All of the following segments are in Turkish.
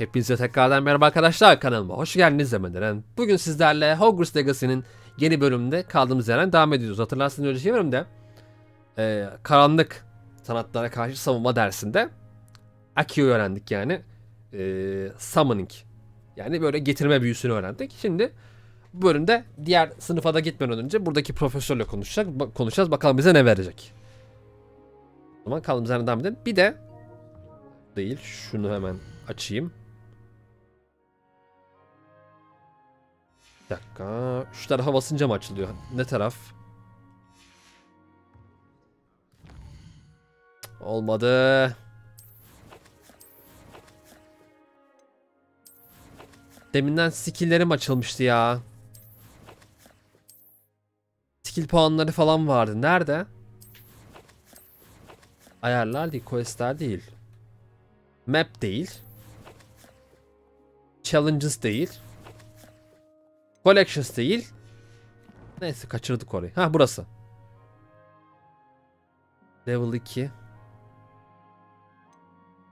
Hepinize tekrardan merhaba arkadaşlar, kanalıma hoş geldiniz demeden. Bugün sizlerle Hogwarts Legacy'nin yeni bölümünde kaldığımız yerden devam ediyoruz. Hatırlarsınız önceki bölümde karanlık sanatlara karşı savunma dersinde Acio'yu öğrendik yani. Summoning. Yani böyle getirme büyüsünü öğrendik. Şimdi bu bölümde diğer sınıfa da gitmeden önce buradaki profesörle konuşacağız. Bakalım bize ne verecek. O zaman kaldığımız yerden devam edelim. Bir de değil, şunu hemen açayım. Bir dakika. Şu tarafa basınca mı açılıyor? Ne taraf? Olmadı. Deminden skill'lerim açılmıştı ya. Skill puanları falan vardı. Nerede? Ayarlar değil, questler değil. Map değil. Challenges değil. Collections değil. Neyse kaçırdık orayı. Ha, burası. Level 2.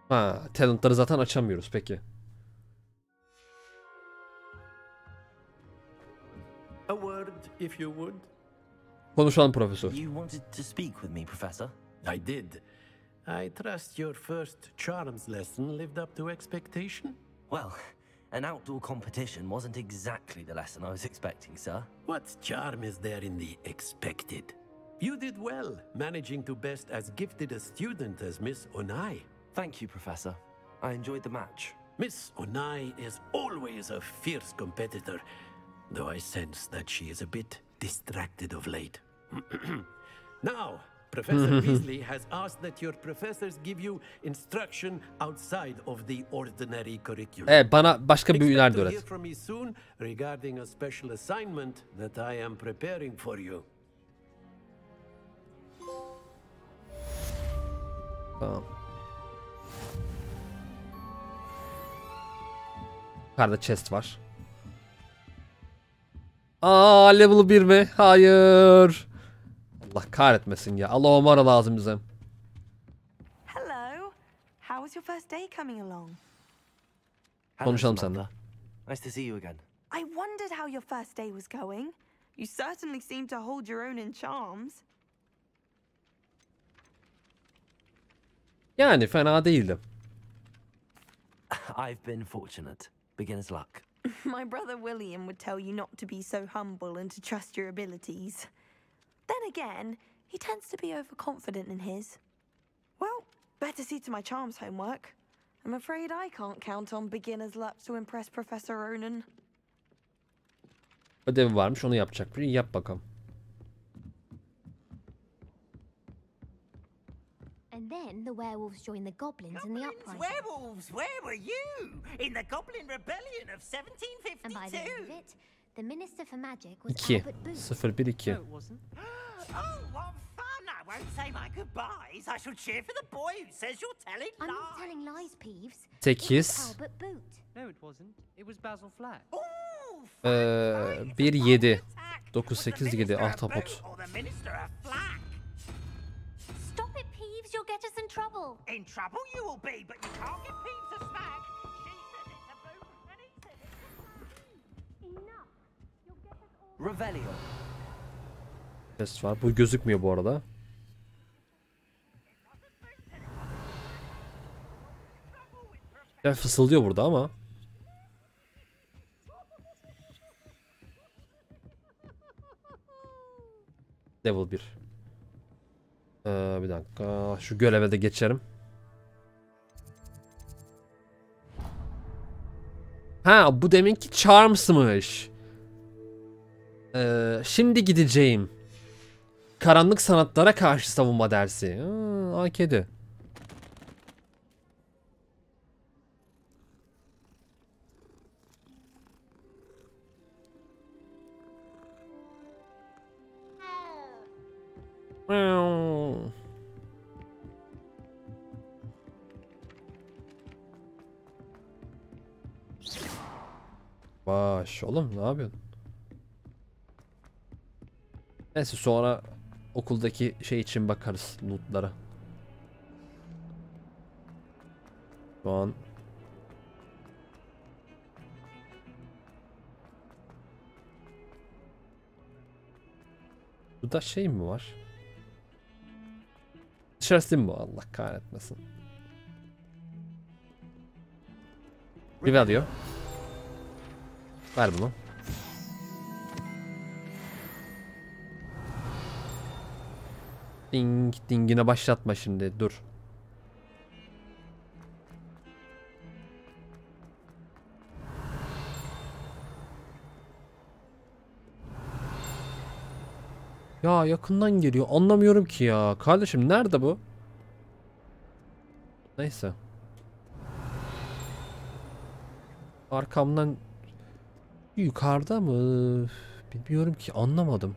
Ha, talentları zaten açamıyoruz peki. A word, if you would. Konuşalım profesör. You wanted to speak with me, Professor? I did. I trust your first charms lesson lived up to expectation? Well, an outdoor competition wasn't exactly the lesson I was expecting, sir. What charm is there in the expected? You did well, managing to best as gifted a student as Miss Onai. Thank you, Professor. I enjoyed the match. Miss Onai is always a fierce competitor, though I sense that she is a bit distracted of late. Now, Professor Weasley has asked that your professors give you instruction outside of the ordinary curriculum. Evet, bana başka büyüler de öğret. Expect to hear from me soon regarding a special assignment that I am preparing for you. Tamam. Yukarıda chest var. Aa, level 1 mi? Hayır. Allah kahretmesin ya. Allah omara lazım bize. Hello. How was your first day coming along? Konuşalım seninle. Nice to see you again. I wondered how your first day was going. You certainly seem to hold your own in charms. Yani fena değildi. I've been fortunate. Beginner's luck. My brother William would tell you not to be so humble and to trust your abilities. Then again, he tends to be overconfident in his. Well, better see to my charms homework. I'm afraid I can't count on beginner's luck to impress Professor Ronan. Ödevi varmış, onu yapacak biri. Yap bakalım. And then the werewolves joined the goblins in the uprising. Werewolves, where were you? In the Goblin Rebellion of And by the end of 1752? it, the Minister for Magic was 2 Albert Booth. 0 1 2. Oh, what fun! I won't say my goodbyes. I shall cheer for the boy who says you're telling I'm lies. not telling lies, Peeves. 8 It was Albert Booth. No, it wasn't. It was Basil Flack. Ooh, 1 7 9 Was the 8 7 Minister alt a tapot. boot or the Minister a flack? Stop it, Peeves. You'll get us in trouble. In trouble you will be, but you can't get Peeves a snack. She said it's a boot, and he said it's a Enough. You'll get us all. Revelio. Chest var. Bu gözükmüyor bu arada. Ya fısıldıyor burada ama. Level 1. Bir dakika. Şu göreve de geçerim. Ha, bu deminki Charms'mış. Şimdi gideceğim. Karanlık sanatlara karşı savunma dersi. AK'di. Baş oğlum, ne yapıyorsun? Neyse, sonra okuldaki şey için bakarız, lootlara. Şu an Burada şey mi var? Dışarısı değil mi bu? Allah kahretmesin. Bir alıyor. Ver bunu. Ding dingine başlatma şimdi, dur. Ya yakından geliyor. Anlamıyorum ki ya. Kardeşim nerede bu? Neyse. Arkamdan yukarıda mı? Bilmiyorum ki, anlamadım.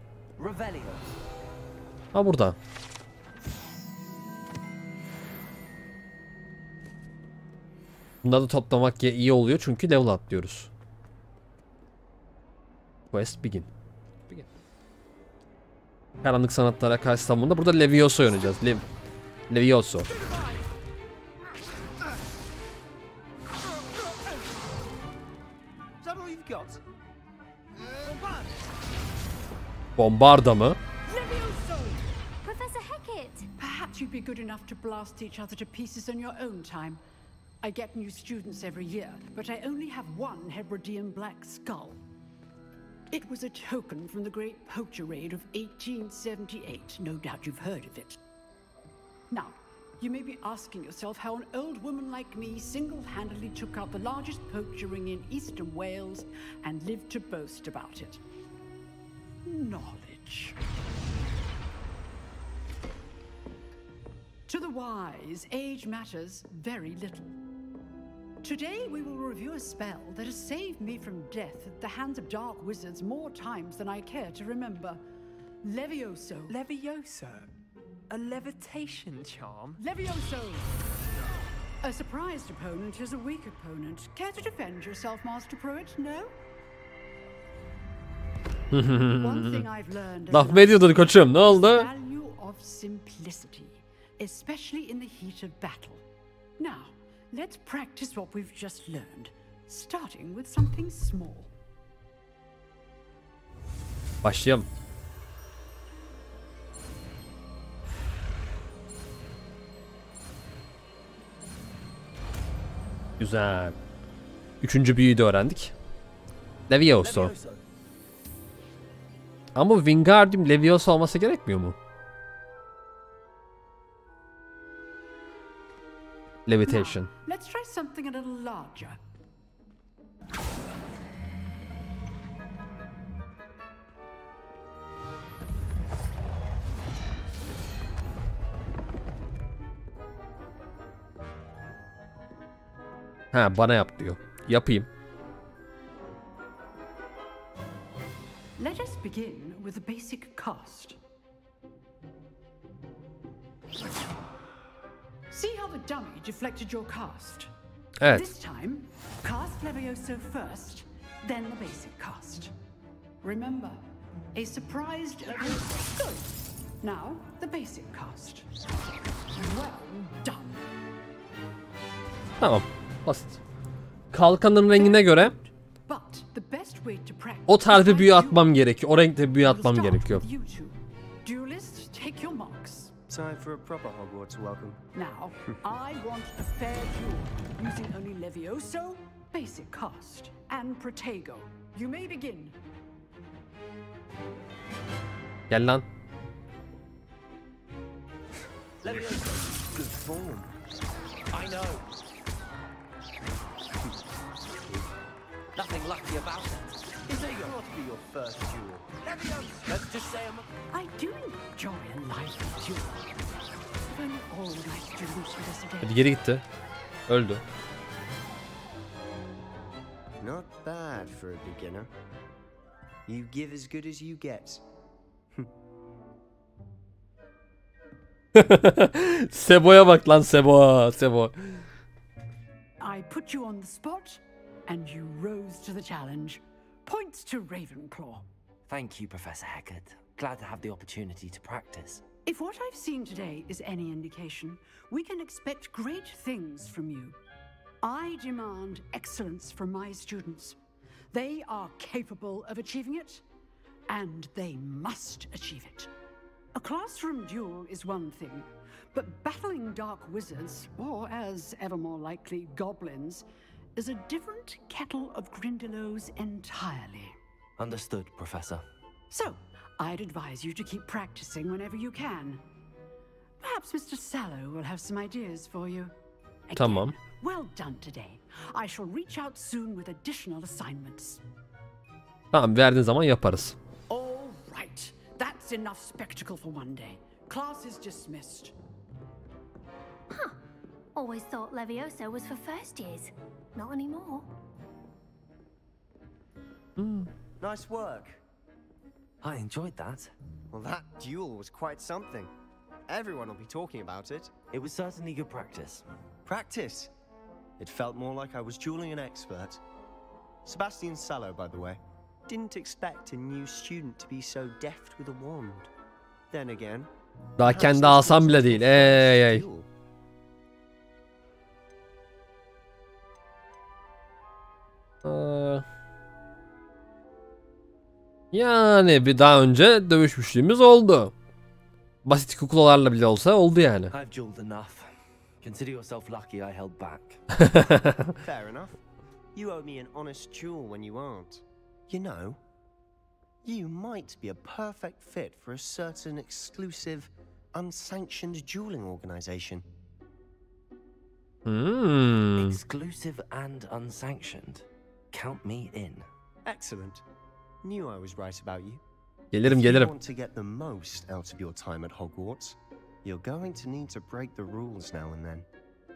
Ha burada. Bunları toplamak iyi oluyor çünkü level atlıyoruz. Quest begin. Karanlık sanatlara karşı savunmada burada LEVIOSO oynayacağız. LEVIOSO. Bombarda mı? Professor Hecat! Perhaps you'd be good enough to blast each other to pieces in your own time. I get new students every year, but I only have one Hebridean black skull. It was a token from the Great Poacher Raid of 1878. No doubt you've heard of it. Now, you may be asking yourself how an old woman like me single-handedly took out the largest poacher ring in eastern Wales and lived to boast about it. Knowledge. To the wise, age matters very little. Today we will review a spell that has saved me from death at the hands of dark wizards more times than I care to remember. LEVIOSO. LEVIOSO? A levitation charm? LEVIOSO! A surprised opponent is a weak opponent. Care to defend yourself, Master Pruitt? No? One thing I've learned Laf mı ediyordun koçum? Ne oldu? value of simplicity, especially in the heat of battle. Now, let's practice what we've just learned, starting with something small. Başlayalım. Güzel. Üçüncü büyüyü de öğrendik. LEVIOSO. Ama Wingardium Leviosa olması gerekmiyor mu? Levitation. Let's try something a little larger. Ha, bana yap diyor. Yapayım. Let us begin with a basic cast. See how the dummy deflected your cast? Evet. This time, cast Levioso first, then the basic cast. Remember, a surprised good. Now, the basic cast. Well done. Tamam. Basit. Kalkanın rengine göre But the best way to practice o tarzda is büyü by atmam duel. gerekiyor. O renkte büyü We'll atmam start gerekiyor. with you two. Duelists, take your marks. Time for a proper Hogwarts welcome. Now, I want a fair duel, using only Levioso, basic cast, and Protego. You may begin. Gel lan. Levioso, good form. I know. Nothing lucky about it. Is that got to be your first duel? Let's just say I do enjoy a lively duel. If only all my students with us again. Hadi geri gitti. Öldü. Not bad for a beginner. You give as good as you get. Sebo'ya bak lan, Sebo. Sebo. I put you on the spot, and you rose to the challenge. Points to Ravenclaw. Thank you, Professor Hecat. Glad to have the opportunity to practice. If what I've seen today is any indication, we can expect great things from you. I demand excellence from my students. They are capable of achieving it, and they must achieve it. A classroom duel is one thing, but battling dark wizards, or as ever more likely, goblins, is a different kettle of grindylows entirely. Understood, Professor. So, I'd advise you to keep practicing whenever you can. Perhaps Mr. Sallow will have some ideas for you. Again, Tamam. well done today. I shall reach out soon with additional assignments. Tamam, verdiğin zaman yaparız. All right. That's enough spectacle for one day. Class is dismissed. Huh. Always thought Levioso was for first years. Not anymore. Nice work. I enjoyed that. Well, that duel was quite something. Everyone will be talking about it. It was certainly good practice. Practice. It felt more like I was dueling an expert. Sebastian Sallow, by the way. Didn't expect a new student to be so deft with a wand. Then again, Daha kendi alsam bile değil. Ey ey. Yani bir daha önce dövüşmüşlüğümüz oldu. Basit kuklalarla bile olsa oldu yani. I've dueled enough. Consider yourself lucky I held back. Fair enough. You owe me an honest duel when you aren't. You know, you might be a perfect fit for a certain exclusive, unsanctioned dueling organization. Exclusive and unsanctioned. Count me in. Excellent. Knew I was right about you. Gelirim If you gelirim. want to get the most out of your time at Hogwarts, you're going to need to break the rules now and then.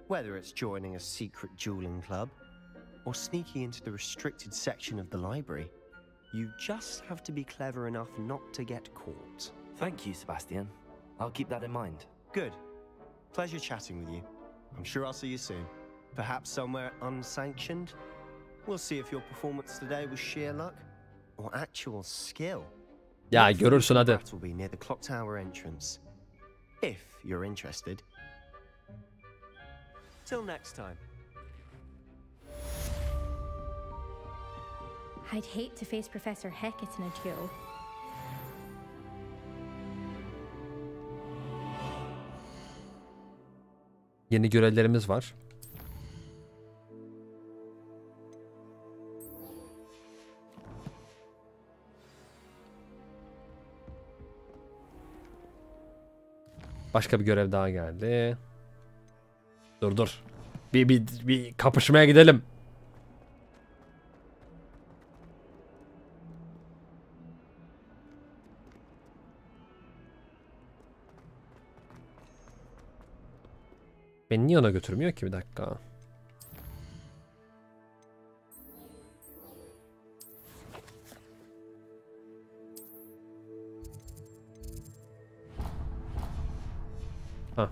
Whether it's joining a secret dueling club or sneaking into the restricted section of the library, you just have to be clever enough not to get caught. Thank you, Sebastian. I'll keep that in mind. Good. Pleasure chatting with you. I'm sure I'll see you soon. Perhaps somewhere unsanctioned? We'll see if your performance today was sheer luck or actual skill. Ya görürsün hadi. That will be near the clock tower entrance. If you're interested. Till next time. I'd hate to face Professor Hecat in a duel. Yeni görevlerimiz var. Başka bir görev daha geldi. Dur. Bir kapışmaya gidelim. Beni niye ona götürmüyor ki, bir dakika. Ha.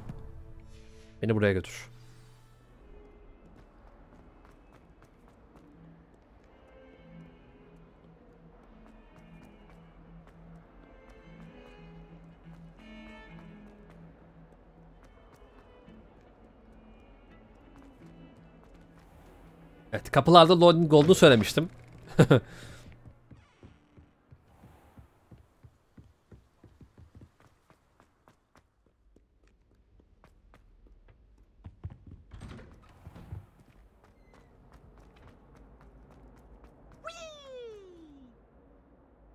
Beni buraya götür. Evet, kapılarda loading olduğunu söylemiştim.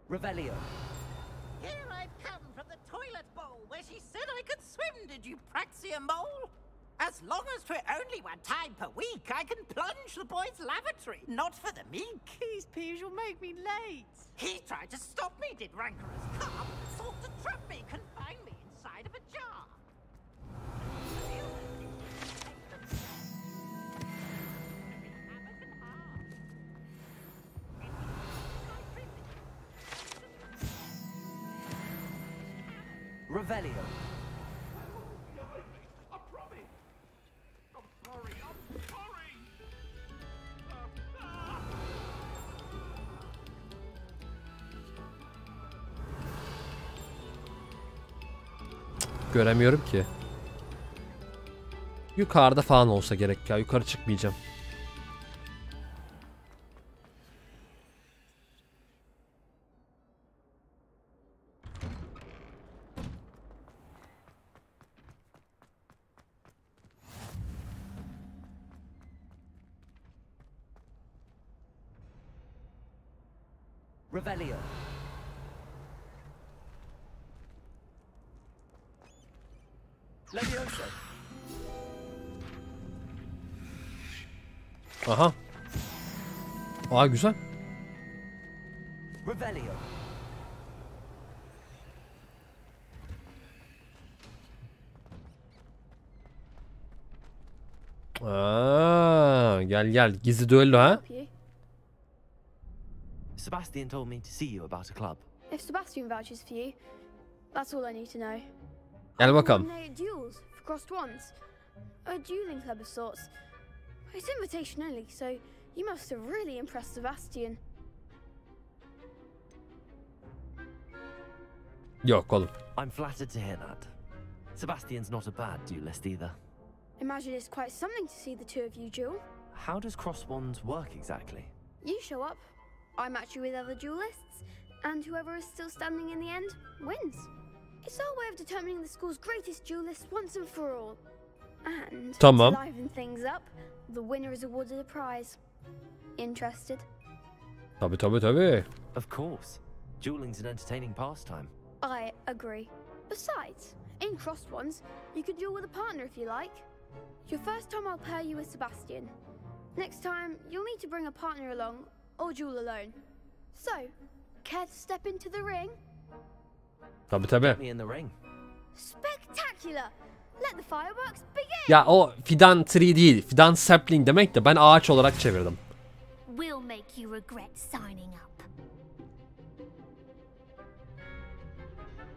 Revelio. Here I've come from the toilet bowl where she said I could swim, did you praxia mole? As long as for only one time per week, I can plunge the boys' lavatory, not for the meek. These peeves will make me late. He tried to stop me, did rancorous carp, sought to trap me, confine me inside of a jar. Revelio. Göremiyorum ki. Yukarıda falan olsa gerek ya. Yukarı çıkmayacağım. Revelio. Levioso. Aha. Aa güzel. Revelio. Aa, gel gizli düello ha. Sebastian told me to see you about a club. If Sebastian vouches for you, that's all I need to know. Gel bakalım. Duels for crossed ones. A dueling club of sorts. It's invitation only, so you must have really impressed Sebastian. Yok oğlum. I'm flattered to hear that. Sebastian's not a bad duelist either. Imagine it's quite something to see the two of you duel. How does cross wands work exactly? You show up, I match you with other duelists, and whoever is still standing in the end wins. It's our way of determining the school's greatest duelist once and for all. And Tamam. to liven things up, the winner is awarded a prize. Interested? Tabii. Of course. Dueling's an entertaining pastime. I agree. Besides, in crossed ones, you can duel with a partner if you like. Your first time I'll pair you with Sebastian. Next time, you'll need to bring a partner along, or duel alone. So, care to step into the ring? Tabii. Me in the ring. Spectacular! Let the fireworks begin! Ya o Fidan tree değil. Fidan sapling demek de ben ağaç olarak çevirdim. We'll make you regret signing up.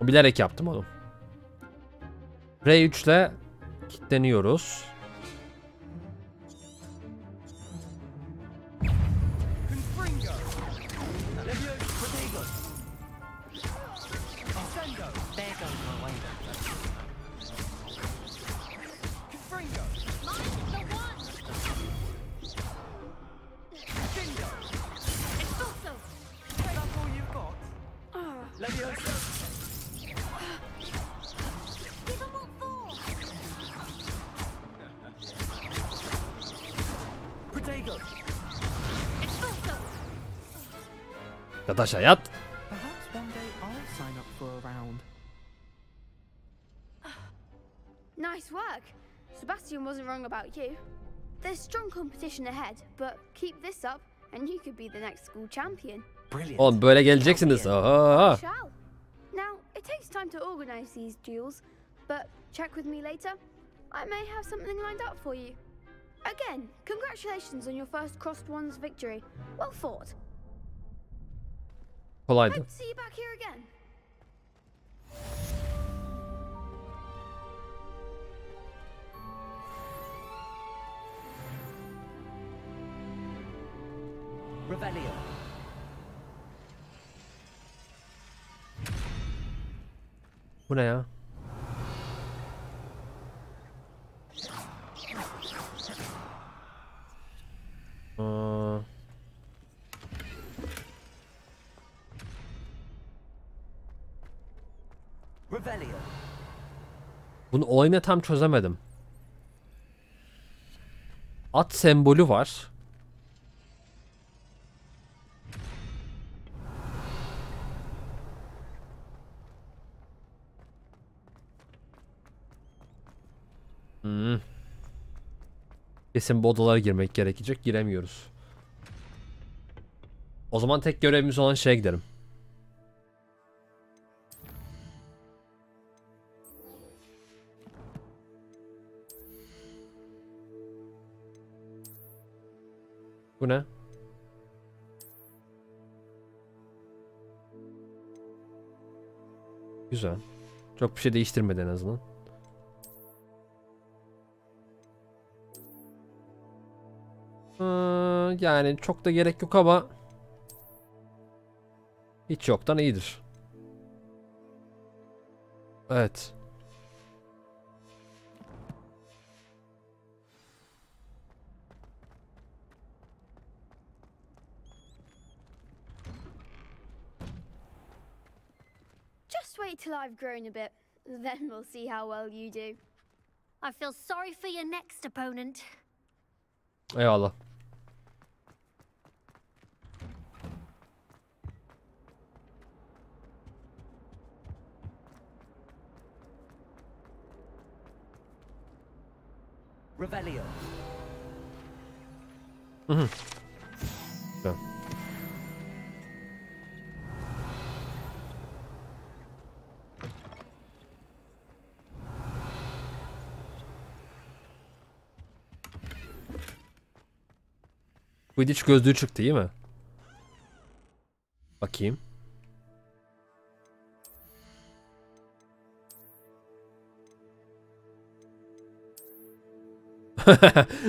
O bilerek yaptım oğlum. R3 ile kilitleniyoruz. Yataş hayat. Perhaps one day I'll sign up for a round. Nice work. Sebastian wasn't wrong about you. There's strong competition ahead, but keep this up and you could be the next school champion. Brilliant. Oğlum böyle geleceksiniz. Aha. Shall. Now, it takes time to organize these duels, but check with me later. I may have something lined up for you. Again, congratulations on your first crossed ones victory. Well fought. Kolaydı. Hope to see you back here again. Revelio. Bu ne ya? Revelio. Bunu olayını tam çözemedim. At sembolü var. Kesin bu odalara girmek gerekecek. Giremiyoruz. O zaman tek görevimiz olan şeye gidelim. Bu ne? Güzel. Çok bir şey değiştirmedi en azından. Yani çok da gerek yok ama hiç yoktan iyidir. Evet. Just wait till I've grown a bit, then we'll see how well you do. I feel sorry for your next opponent. Eyvallah. Revelio. Tamam. Quidditch gözlüğü çıktı değil mi? Bakayım.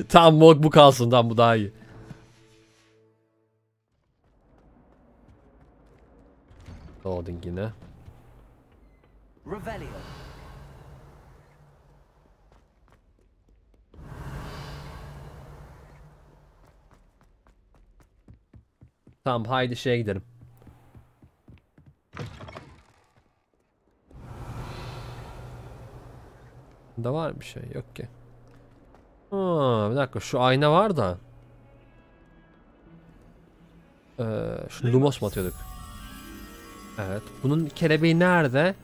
Tamam, bu kalsın, tamam, bu daha iyi. Loading yine. Revelio. Tamam, haydi şeye gidelim. Bunda var bir şey yok ki. Bir dakika, şu ayna var da. Şu lumos mu atıyorduk? Evet. Bunun kelebeği nerede?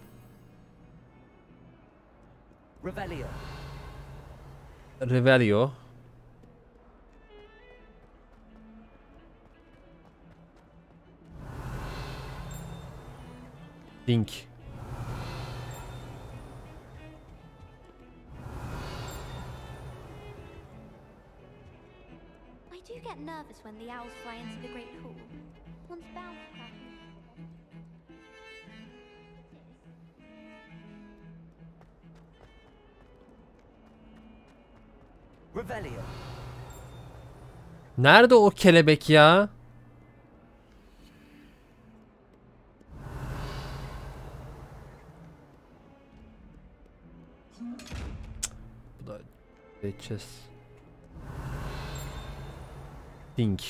Revelio. Revelio. Dink. I do get nervous when the owls fly into the great hall. One's bound to crack. Revelio. Nerede o kelebek ya? Bu da geçeceğiz. Dink.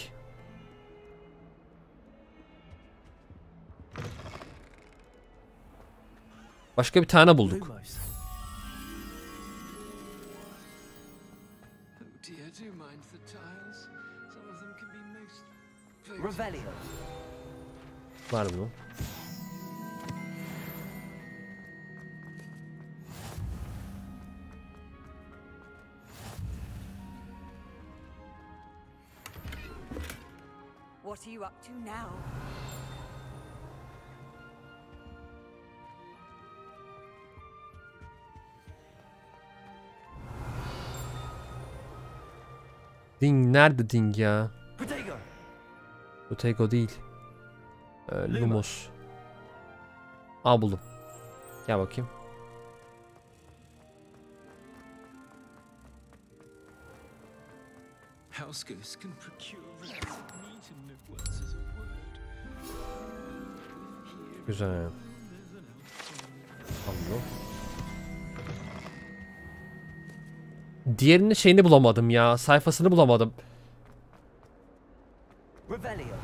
Başka bir tane bulduk. Revelio. Var mı? What are you up to now? Ding nerede Ding ya? Protego. Protego değil. Lumos. Aa, buldum. Gel bakayım. Güzel. Tamam. Diğerinin şeyini bulamadım ya. Sayfasını bulamadım. Revelio.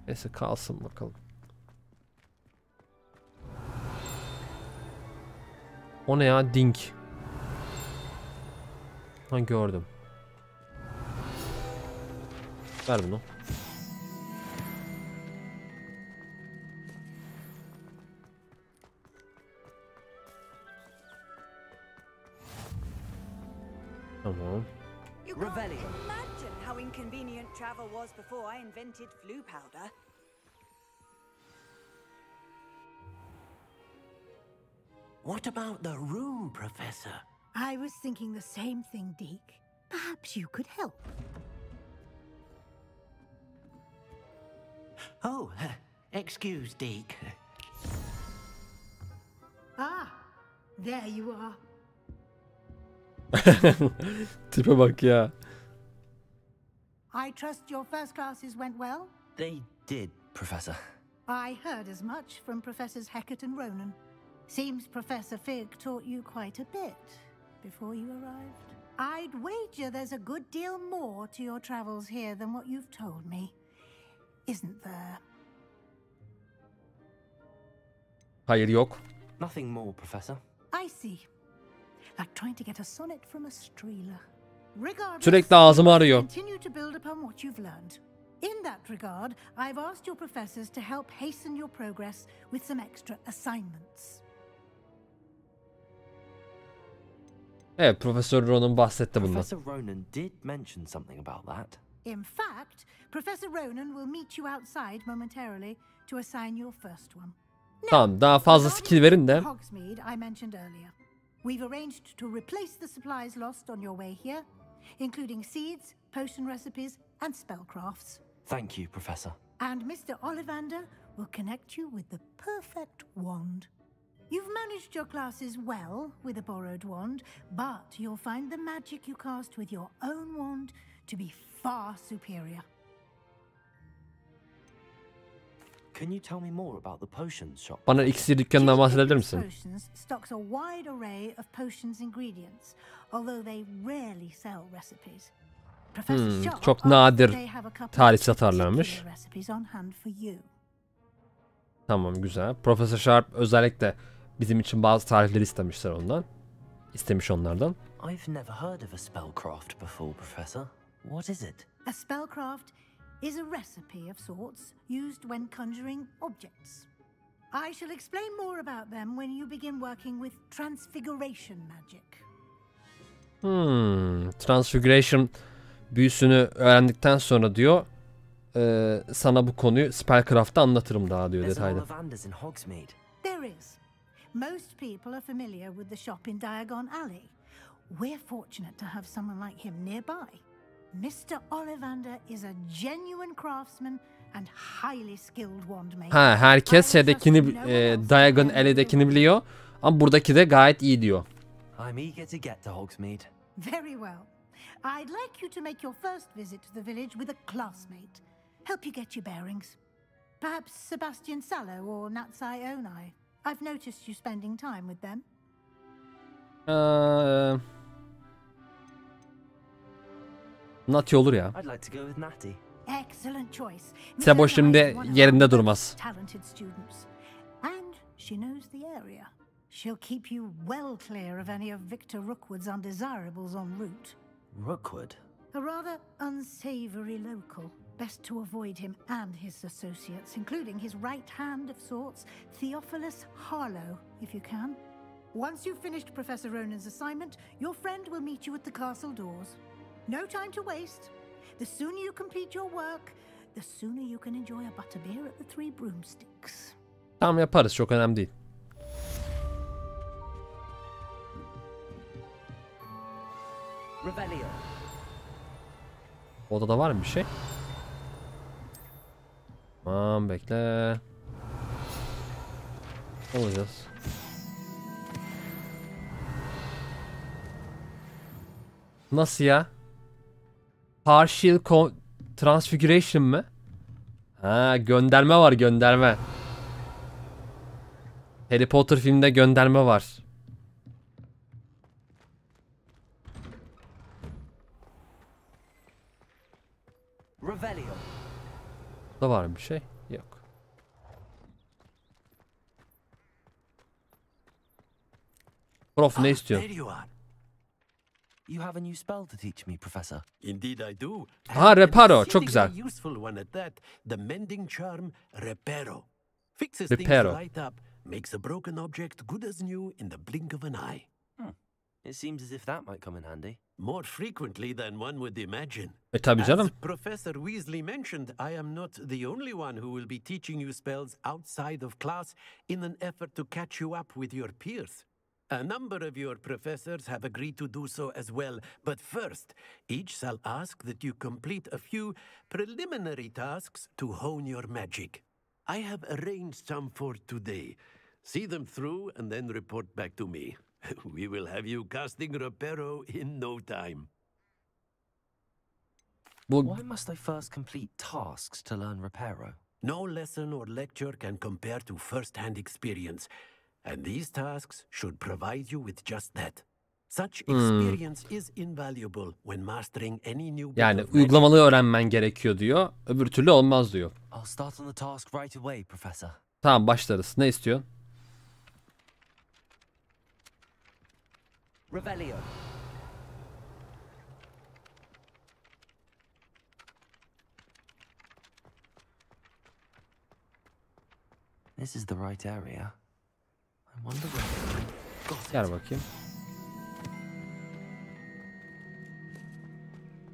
Neyse, kalsın bakalım. O ne ya? Dink. Ha, gördüm. Ver bunu. Tamam. You can't imagine how inconvenient travel was before I invented flu powder. What about the room, Professor? I was thinking the same thing, Deke. Perhaps you could help. Oh, excuse, Deke. Ah, there you are. Tipe bak ya. I trust your first classes went well? They did, Professor. I heard as much from Professors Hecat and Ronan. Seems Professor Fig taught you quite a bit before you arrived. I'd wager there's a good deal more to your travels here than what you've told me. Isn't there? Hayır, yok. Nothing more, Professor. I see. Like trying to get a sonnet from a streeler. Regardless, Sürekli ağzımı arıyor. continue to build upon what you've learned. In that regard, I've asked your professors to help hasten your progress with some extra assignments. Evet, Profesör Ronan bahsetti bundan. Professor Ronan did mention something about that. In fact, Professor Ronan will meet you outside momentarily to assign your first one. Tamam, daha fazla skill verin de. Hogsmeade I mentioned earlier. We've arranged to replace the supplies lost on your way here, including seeds, potion recipes, and spellcrafts. Thank you, Professor. And Mr. Ollivander will connect you with the perfect wand. You've managed your classes well with a borrowed wand, but you'll find the magic you cast with your own wand to be far superior. Can you tell me more about the potions shop? Bana iksir dükkanından bahsedebilir misin? Potions stocks a wide array of potions ingredients, although they rarely sell recipes. Çok nadir tarih satarlarmış. Tamam, güzel. Profesör Sharp özellikle bizim için bazı tarifleri istemişler ondan. İstemiş onlardan. I've never heard of a spellcraft before, Professor. What is it? A spellcraft is a recipe of sorts used when conjuring objects. I shall explain more about them when you begin working with transfiguration magic. Transfiguration büyüsünü öğrendikten sonra diyor sana bu konuyu Spellcraft'ta anlatırım daha diyor detaylı. There is. Most people are familiar with the shop in Diagon Alley. We're fortunate to have someone like him nearby. Mr. Ollivander is a genuine craftsman and highly skilled wand maker. Herkes şeydekini Diagon Alley'dekini biliyor ama buradaki de gayet iyi diyor. I'm eager to get to Hogsmeade. Very well. I'd like you to make your first visit to the village with a classmate. Help you get your bearings. Perhaps Sebastian Sallow or Natsai Onai. I've noticed you spending time with them. Natty olur ya. I'd like to go with Natty. Excellent choice. Sebo şimdi yerinde durmaz. Talented students. And she knows the area. She'll keep you well clear of any of Victor Rookwood's undesirables en route. Rookwood? A rather unsavory local. Best to avoid him and his associates, including his right hand of sorts, Theophilus Harlow, if you can. Once you've finished Professor Ronan's assignment, your friend will meet you at the castle doors. No time to waste. The sooner you complete your work, the sooner you can enjoy a butterbeer at the Three Broomsticks. Tamam, yaparız, çok önemli değil. Revelio. Odada var mı bir şey? Tamam, bekle. Alacağız. Nasıl ya? Partial Transfiguration mı? Ha, gönderme var, gönderme. Harry Potter filminde gönderme var. Revelio. Da var mı bir şey? Yok. Prof ne istiyor? There you are. You have a new spell to teach me, Professor. Indeed I do. Reparo, çok güzel. Useful one at that. The mending charm Reparo. Fixes Reparo. things right up, makes a broken object good as new in the blink of an eye. It seems as if that might come in handy. More frequently than one would imagine. Tabii canım. As Professor Weasley mentioned, I am not the only one who will be teaching you spells outside of class in an effort to catch you up with your peers. A number of your professors have agreed to do so as well, but first, each shall ask that you complete a few preliminary tasks to hone your magic. I have arranged some for today. See them through and then report back to me. We will have you casting Reparo in no time. Why must I first complete tasks to learn Reparo? No lesson or lecture can compare to first-hand experience, and these tasks should provide you with just that. Such experience is invaluable when mastering any new bit Yani of magic. uygulamalı öğrenmen gerekiyor diyor. Öbür türlü olmaz diyor. I'll start on the task right away, Professor. Tamam, başlarız. Ne istiyorsun? Revelio. This is the right area. I wonder where I got it. Gel bakayım.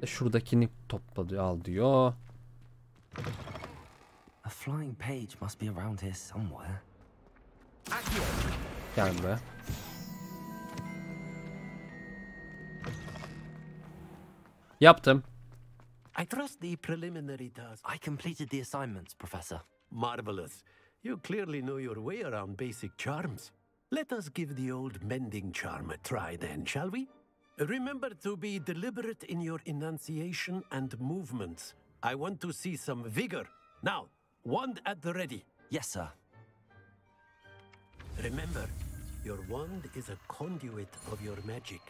Şuradakini topla al diyor. A flying page must be around here somewhere. Gel buraya. Yaptım. I trust the preliminary task. I completed the assignments, Professor. Marvelous. You clearly know your way around basic charms. Let us give the old mending charm a try then, shall we? Remember to be deliberate in your enunciation and movements. I want to see some vigor. Now, wand at the ready. Yes, sir. Remember, your wand is a conduit of your magic.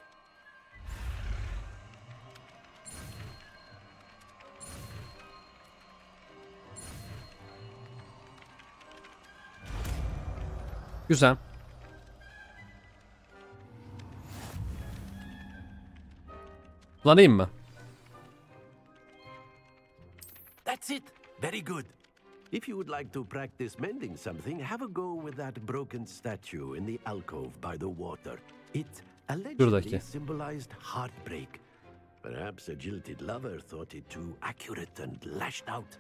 Güzel. Kullanayım mı? That's it. Very good. If you would like to practice mending something, have a go with that broken statue in the alcove by the water. It allegedly symbolized heartbreak. Perhaps a jilted lover thought it too accurate and lashed out.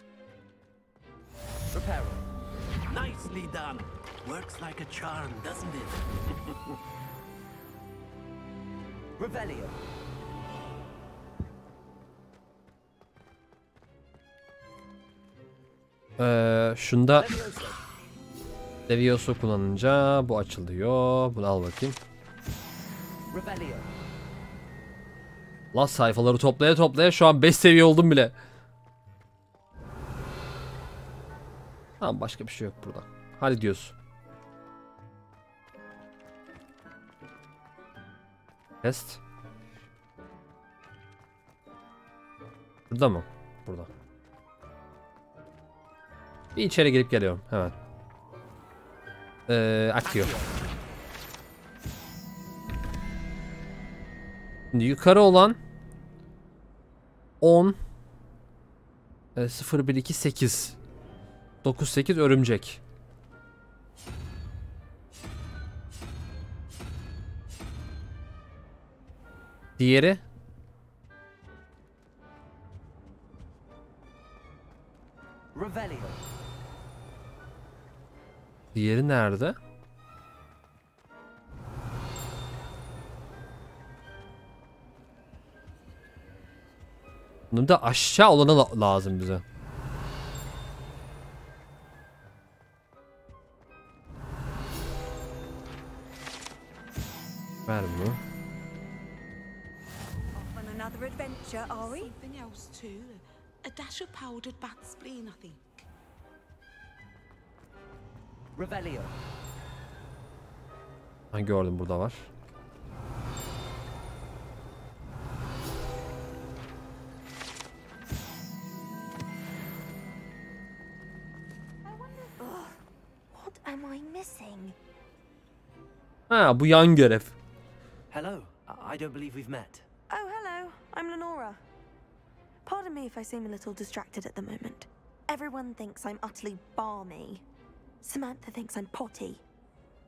Repair. Nicely done. Works like a charm, doesn't it? Revelio. Şunda LEVIOSO kullanınca bu açılıyor. Bunu al bakayım. Revelio. Lan sayfaları toplaya toplaya şu an 5 seviye oldum bile. Tamam, başka bir şey yok burada. Hadi diyoruz. Test. Burada mı? Burada. Bir içeri girip geliyorum hemen. Akıyor. Şimdi yukarı olan 10 0 1 2 8 9 8 örümcek. Diğeri Revelio. Diğeri nerede? Bunun da aşağı olanı lazım bize. Ver bunu. Off on another adventure, are we? Something else too. A dash of powdered bat spleen, I think. Revelio. Ben gördüm, burada var. What am I missing? Ha, bu yan görev. Hello. I don't believe we've met. Oh, hello. I'm Lenora. Pardon me if I seem a little distracted at the moment. Everyone thinks I'm utterly balmy. Samantha thinks I'm potty.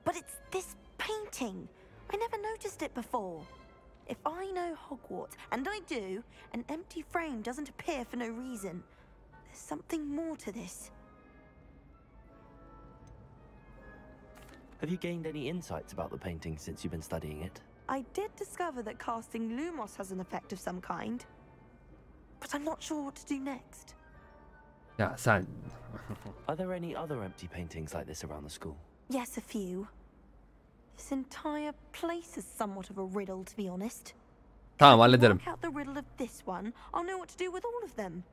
But it's this painting. I never noticed it before. If I know Hogwarts, and I do, an empty frame doesn't appear for no reason. There's something more to this. Have you gained any insights about the painting since you've been studying it? I did discover that casting Lumos has an effect of some kind. But I'm not sure what to do next. Ya sen... Are there any other empty paintings like this around the school? Yes, a few. This entire place is somewhat of a riddle, to be honest. Tamam, hallederim. Work out the riddle of this one, I'll know what to do with all of them.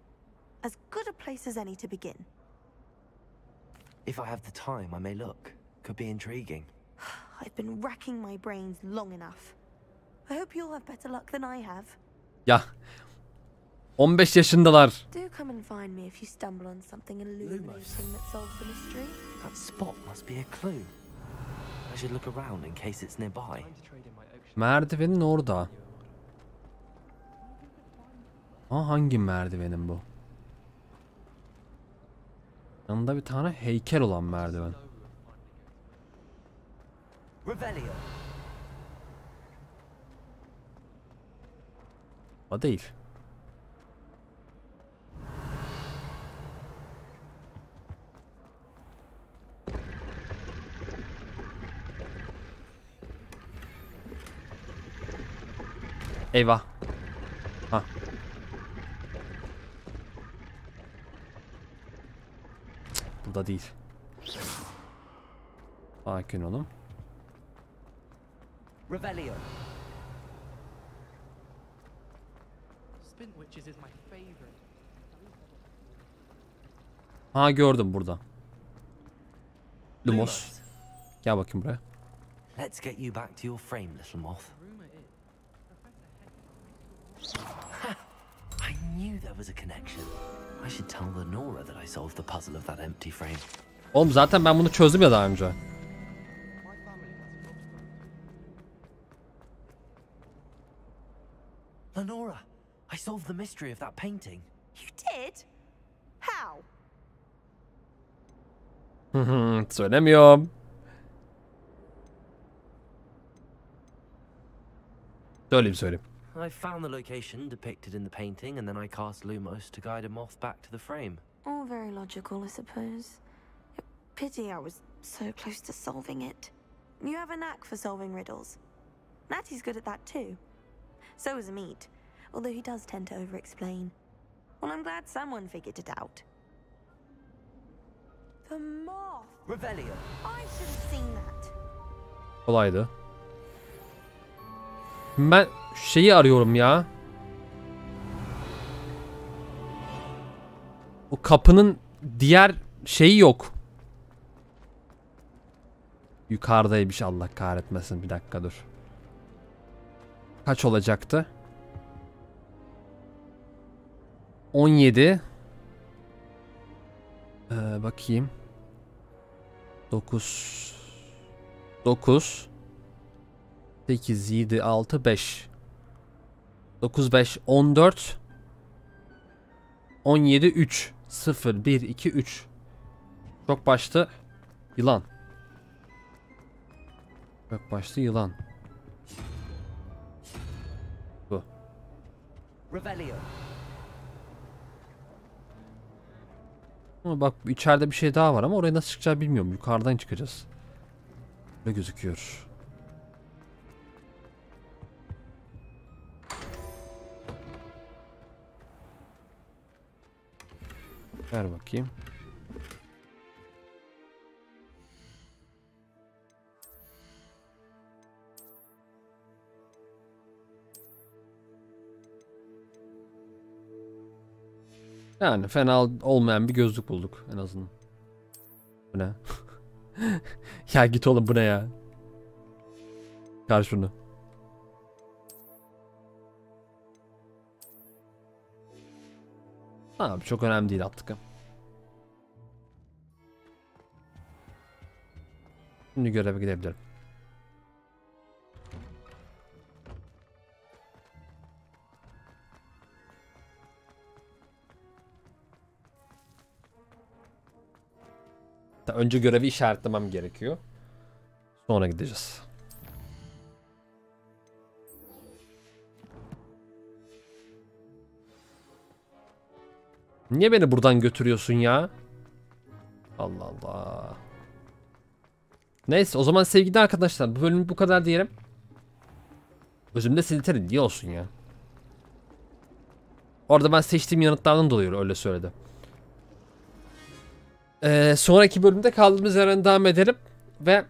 As good a place as any to begin. If I have the time, I may look. Could be intriguing. I've been racking my brains long enough. I hope you'll have better luck than I have. Ya 15 yaşındalar. Do come and find me if you stumble on something illuminating that solves the mystery. That spot must be a clue. I should look around in case it's nearby. Merdivenin orada. Ha, hangi merdivenin bu? Yanında bir tane heykel olan merdiven. Revelio. O değil. Eyvah. Ha. Burada değil. Sakin olun. Revelio. Spin witches is my favorite. Ha gördüm burada. Lumos. Gel bakayım buraya. Let's get you back to your frame, little moth. I knew there was a connection. I should tell Lenora that I solved the puzzle of that empty frame. Oğlum zaten ben bunu çözdüm ya daha önce. Lenora, I solved the mystery of that painting. You did? How? Söylemiyorum. Söyleyeyim. I found the location depicted in the painting, and then I cast Lumos to guide a moth back to the frame. All very logical, I suppose. Pity I was so close to solving it. You have a knack for solving riddles. Natty's good at that too. So is Amit, although he does tend to over-explain. Well, I'm glad someone figured it out. The moth! Revelio. I should have seen that. Kolaydı. Ben şeyi arıyorum ya. O kapının diğer şeyi yok. Yukarıdaymış, Allah kahretmesin. Bir dakika dur. Kaç olacaktı? 17. Bakayım. 9 8 7 6 5 9 5 14 17 3 0 1 2 3. Çok başta yılan. Çok başta yılan. Bu. Revelio. Ama bak içeride bir şey daha var ama oraya nasıl çıkacağını bilmiyorum. Yukarıdan çıkacağız. Böyle gözüküyor. Ver bakayım. Yani fena olmayan bir gözlük bulduk en azından. Bu ne? Ya git oğlum, bu ne ya? Çıkar şunu. Abi çok önemli değil artık. Şimdi göreve gidebilirim. Önce görevi işaretlemem gerekiyor. Sonra gideceğiz. Niye beni buradan götürüyorsun ya? Allah Allah. Neyse o zaman sevgili arkadaşlar, bu bölüm bu kadar diyelim. Özümde siliterim diye olsun ya. Orada ben seçtiğim yanıtlardan dolayı öyle söyledi. Sonraki bölümde kaldığımız yerden devam edelim ve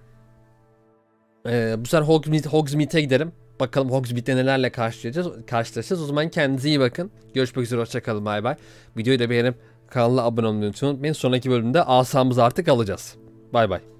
bu sefer Hogsmeade'e gidelim. Bakalım Hogsmeade'de nelerle karşılaşacağız. O zaman kendinize iyi bakın. Görüşmek üzere, hoşçakalın, bay bay. Videoyu da beğenip kanala abone olmayı unutmayın. Sonraki bölümde asamızı artık alacağız. Bay bay.